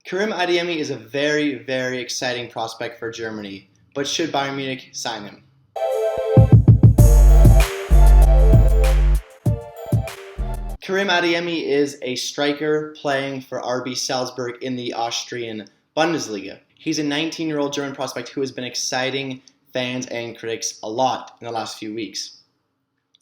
Karim Adeyemi is a very, very exciting prospect for Germany, but should Bayern Munich sign him? Karim Adeyemi is a striker playing for RB Salzburg in the Austrian Bundesliga. He's a 19-year-old German prospect who has been exciting fans and critics a lot in the last few weeks.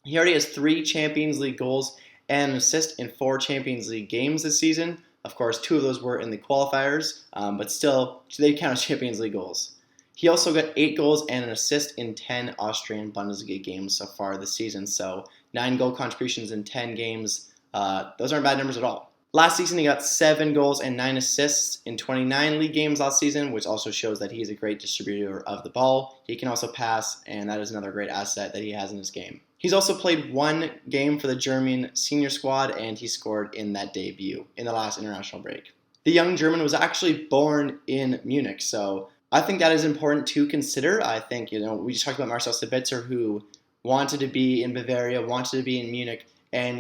He already has 3 Champions League goals and an assist in 4 Champions League games this season. Of course, 2 of those were in the qualifiers, but still, they count as Champions League goals. He also got 8 goals and an assist in 10 Austrian Bundesliga games so far this season. So 9 goal contributions in 10 games. Those aren't bad numbers at all. Last season, he got 7 goals and 9 assists in 29 league games last season, which also shows that he is a great distributor of the ball. He can also pass, and that is another great asset that he has in his game. He's also played 1 game for the German senior squad, and he scored in that debut in the last international break. The young German was actually born in Munich, so I think that is important to consider. I think, we just talked about Marcel Sabitzer, who wanted to be in Bavaria, wanted to be in Munich, and,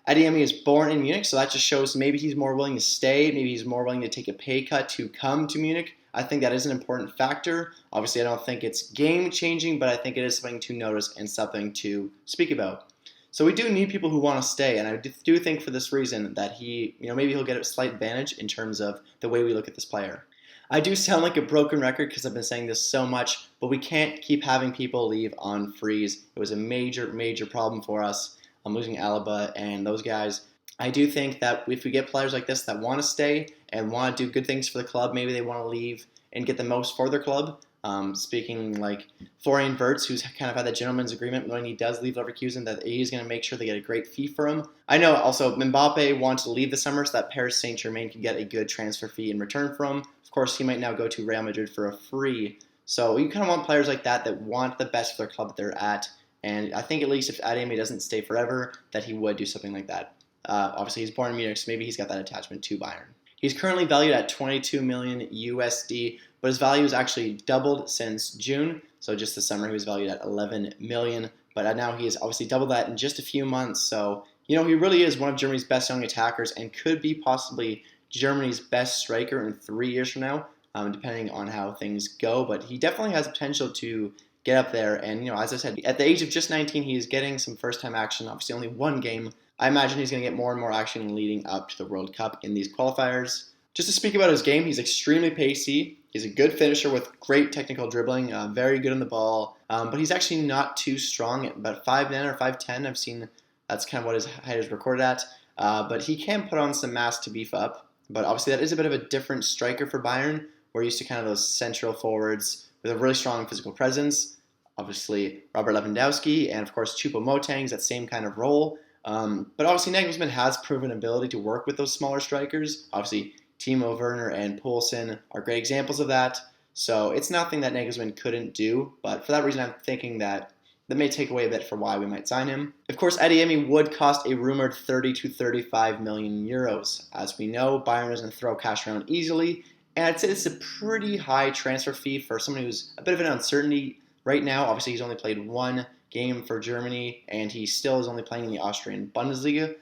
Adeyemi is born in Munich, so that just shows maybe he's more willing to stay, maybe he's more willing to take a pay cut to come to Munich. I think that is an important factor. Obviously, I don't think it's game-changing, but I think it is something to notice and something to speak about. So we do need people who want to stay, and I do think for this reason that maybe he'll get a slight advantage in terms of the way we look at this player. I do sound like a broken record because I've been saying this so much, but we can't keep having people leave on freeze. It was a major, major problem for us. I'm losing Alaba and those guys. I do think that if we get players like this that want to stay and want to do good things for the club, maybe they want to leave and get the most for their club. Speaking like Florian Wirtz, who's kind of had that gentleman's agreement when he does leave Leverkusen, that he's going to make sure they get a great fee for him. I know also Mbappe wanted to leave this summer so that Paris Saint-Germain can get a good transfer fee in return for him. Of course, he might now go to Real Madrid for a free. So you kind of want players like that want the best for their club that they're at. And I think at least if Adeyemi doesn't stay forever, that he would do something like that. Obviously, he's born in Munich, so maybe he's got that attachment to Bayern. He's currently valued at 22 million USD, but his value has actually doubled since June. So just this summer, he was valued at 11 million. But now he has obviously doubled that in just a few months. So, he really is one of Germany's best young attackers and could be possibly Germany's best striker in 3 years from now, depending on how things go. But he definitely has potential to get up there, and as I said, at the age of just 19, he's getting some first-time action. Obviously, only 1 game. I imagine he's going to get more and more action leading up to the World Cup in these qualifiers. Just to speak about his game, he's extremely pacey. He's a good finisher with great technical dribbling, very good on the ball, but he's actually not too strong. At about 5'9" or 5'10", I've seen that's kind of what his height is recorded at. But he can put on some mass to beef up. But obviously, that is a bit of a different striker for Bayern. We're used to kind of those central forwards with a really strong physical presence. Obviously, Robert Lewandowski and, of course, Choupo-Moting's that same kind of role. But obviously, Nagelsmann has proven ability to work with those smaller strikers. Obviously, Timo Werner and Poulsen are great examples of that. So it's nothing that Nagelsmann couldn't do. But for that reason, I'm thinking that may take away a bit for why we might sign him. Of course, Adeyemi would cost a rumored 30 to 35 million euros. As we know, Bayern doesn't throw cash around easily. And I'd say this is a pretty high transfer fee for someone who's a bit of an uncertainty right now. Obviously, he's only played 1 game for Germany, and he still is only playing in the Austrian Bundesliga.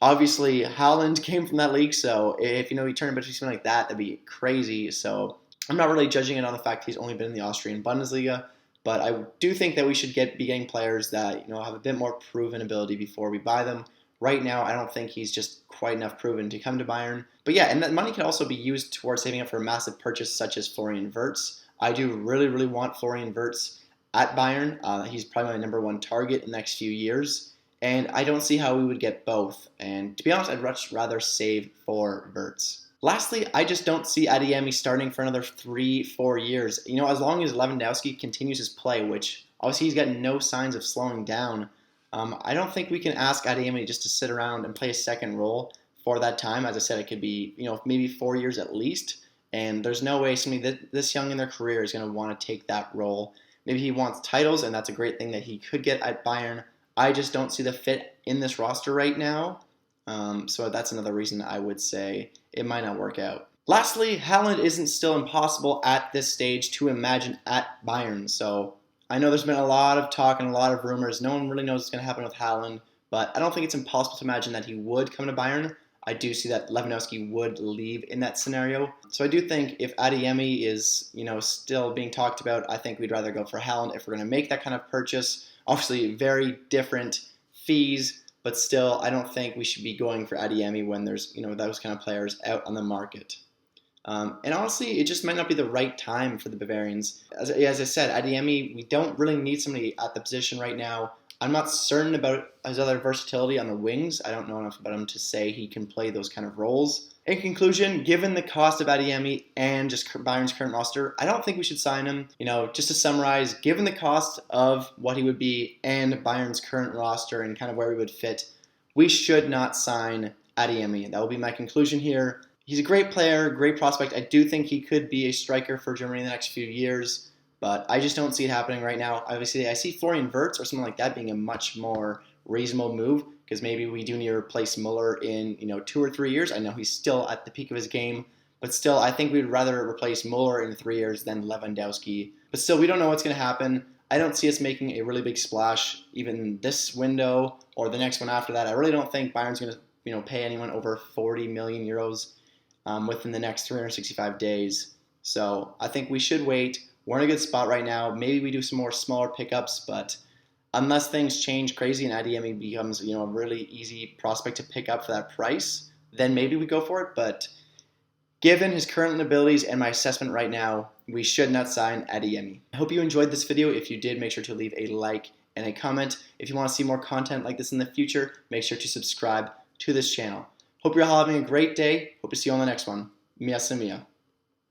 Obviously, Haaland came from that league, so if he turned into something like that, that'd be crazy. So I'm not really judging it on the fact he's only been in the Austrian Bundesliga, but I do think that we should be getting players that have a bit more proven ability before we buy them. Right now, I don't think he's just quite enough proven to come to Bayern. But yeah, and that money can also be used towards saving up for a massive purchase such as Florian Wirtz. I do really, really want Florian Wirtz at Bayern. He's probably my number 1 target in the next few years. And I don't see how we would get both. And to be honest, I'd much rather save for Wirtz. Lastly, I just don't see Adeyemi starting for another 3-4 years. As long as Lewandowski continues his play, which obviously he's got no signs of slowing down, I don't think we can ask Adeyemi just to sit around and play a second role for that time. As I said, it could be maybe 4 years at least. And there's no way somebody this young in their career is going to want to take that role. Maybe he wants titles, and that's a great thing that he could get at Bayern. I just don't see the fit in this roster right now. So that's another reason I would say it might not work out. Lastly, Haaland isn't still impossible at this stage to imagine at Bayern. So I know there's been a lot of talk and a lot of rumors. No one really knows what's going to happen with Haaland, but I don't think it's impossible to imagine that he would come to Bayern. I do see that Lewandowski would leave in that scenario. So I do think if Adeyemi is, still being talked about, I think we'd rather go for Haaland if we're going to make that kind of purchase. Obviously, very different fees, but still, I don't think we should be going for Adeyemi when there's, those kind of players out on the market. And honestly, it just might not be the right time for the Bavarians. As I said, Adeyemi, we don't really need somebody at the position right now. I'm not certain about his other versatility on the wings. I don't know enough about him to say he can play those kind of roles. In conclusion, given the cost of Adeyemi and just Bayern's current roster, I don't think we should sign him. Just to summarize, given the cost of what he would be and Bayern's current roster and kind of where we would fit, we should not sign Adeyemi. That will be my conclusion here. He's a great player, great prospect. I do think he could be a striker for Germany in the next few years, but I just don't see it happening right now. Obviously, I see Florian Wirtz or something like that being a much more reasonable move, because maybe we do need to replace Muller in 2 or 3 years. I know he's still at the peak of his game, but still, I think we'd rather replace Muller in 3 years than Lewandowski. But still, we don't know what's going to happen. I don't see us making a really big splash even this window or the next one after that. I really don't think Bayern's going to pay anyone over 40 million euros. Within the next 365 days. So I think we should wait. We're in a good spot right now. Maybe we do some more smaller pickups, but unless things change crazy and Adeyemi becomes a really easy prospect to pick up for that price, then maybe we go for it. But given his current abilities and my assessment right now, we should not sign Adeyemi. I hope you enjoyed this video. If you did, make sure to leave a like and a comment. If you want to see more content like this in the future, make sure to subscribe to this channel. Hope you're all having a great day. Hope to see you on the next one. Mia Samia.